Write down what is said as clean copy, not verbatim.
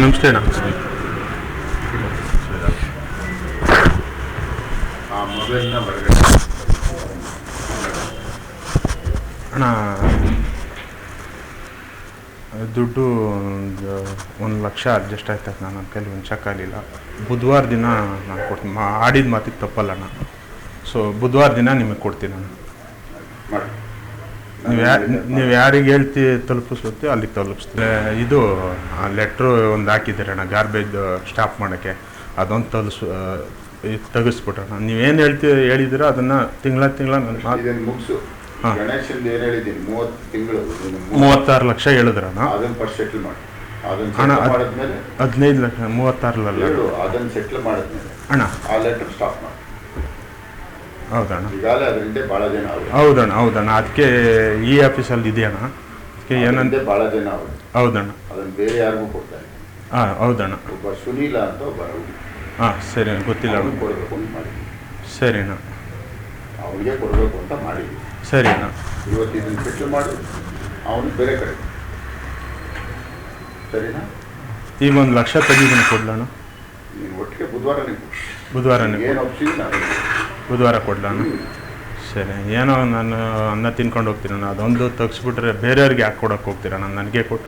ನಮಸ್ತೆ ಅಣ್ಣ. ಅಣ್ಣ ದುಡ್ಡು 1,00,000 ಅಡ್ಜಸ್ಟ್ ಆಯ್ತಕ್ಕ. ನನ್ನ ಕೈಲಿ ಒಂದು ಚೆಕ್ ಆಗಲಿಲ್ಲ. ಬುಧವಾರ ದಿನ ನಾನು ಕೊಡ್ತೀನಿ. ಆಡಿದ ಮಾತಿಗೆ ತಪ್ಪಲ್ಲ ಅಣ್ಣ. ಸೊ ಬುಧವಾರ ದಿನ ನಿಮಗೆ ಕೊಡ್ತೀನಿ ಅಣ್ಣ. ನೀವು ಯಾರಿಗೆ ತಲುಪಿಸ್ತೀವಿ ಅಲ್ಲಿಗೆ ತಲುಪಿಸ್ತೀವಿ. ಇದು ಲೆಟ್ರು ಒಂದು ಹಾಕಿದ್ದೀರಣ್ಣ ಗಾರ್ಬೇಜ್ ಸ್ಟಾಪ್ ಮಾಡೋಕ್ಕೆ. ಅದೊಂದು ತೆಗಿಸ್ಬಿಟ್ರಣ್ಣ. ನೀವೇನು ಹೇಳಿದ್ದೀರೋ ಅದನ್ನು ತಿಂಗಳ ಮುಗಿಸು. ಹಾಂ, ಗಣೇಶನ್ ಏನು ಹೇಳಿದ್ದೀನಿ, 30 ತಿಂಗಳು 36 ಲಕ್ಷ ಹೇಳಿದ್ರಣ್ಣ. ಅದನ್ನು ಫಸ್ಟ್ ಸೆಟ್ಲ್ ಮಾಡಿ. ಅಣ್ಣ ಮಾಡಿದ್ಮೇಲೆ 15 ಲಕ್ಷ 36 ಅದನ್ನು ಸೆಟ್ಲ್ ಮಾಡಿದ್ಮೇಲೆ ಅಣ್ಣ ಆ ಲೆಟರ್ ಸ್ಟಾಪ್ ಮಾಡಿ. ಹೌದಣ್ಣ, ಈಗಾಗಲೇ ಅದರಿಂದ ಭಾಳ ಜನ ಹೌದಣ್ಣ. ಅದಕ್ಕೆ ಈ ಆಫೀಸಲ್ಲಿ ಇದೆಯಣ್ಣ. ಅದಕ್ಕೆ ಏನಂತೆ ಭಾಳ ಜನ ಅವರು. ಹೌದಣ್ಣ, ಅದನ್ನು ಬೇರೆ ಯಾರಿಗೂ ಕೊಡ್ತಾರೆ. ಹಾಂ ಹೌದಣ್ಣ. ಒಬ್ಬ ಸುನೀಲ ಅಂತ ಒಬ್ಬ ಹಾಂ ಸರಿ, ಗೊತ್ತಿಲ್ಲ ಅಣ್ಣ. ಕೊಡಬೇಕು ಅಂತ ಮಾಡಿ. ಸರಿ ಅಣ್ಣ, ಅವನಿಗೆ ಕೊಡಬೇಕು ಅಂತ ಮಾಡಿದ್ವಿ. ಸರಿ ಅಣ್ಣ. ಇವತ್ತು ಇದನ್ನು ಸೆಟ್ಲ್ ಮಾಡಿ ಅವನು ಬೇರೆ ಕಡೆ. ಸರಿನಾ? ಈಗ 1,00,000 ತೆಗಿದ್ದೀನಿ, ಕೊಡ್ಲಣ್ಣ? ನೀನು ಒಟ್ಟಿಗೆ ಬುಧವಾರನೇ ಏನು ಒಪ್ಸಿದ್ದೀನಿ ನಾನು ಬುಧವಾರ ಕೊಡ್ಲಣ್ಣ? ಸರಿ. ಏನೋ ನಾನು ಅನ್ನ ತಿನ್ಕೊಂಡು ಹೋಗ್ತೀನಣ್ಣ. ಅದೊಂದು ತೆಗ್ಸ್ಬಿಟ್ರೆ ಬೇರೆಯವ್ರಿಗೆ ಯಾಕೆ ಕೊಡೋಕೆ ಹೋಗ್ತೀರಣ್ಣ? ನನಗೆ ಕೊಟ್ಟು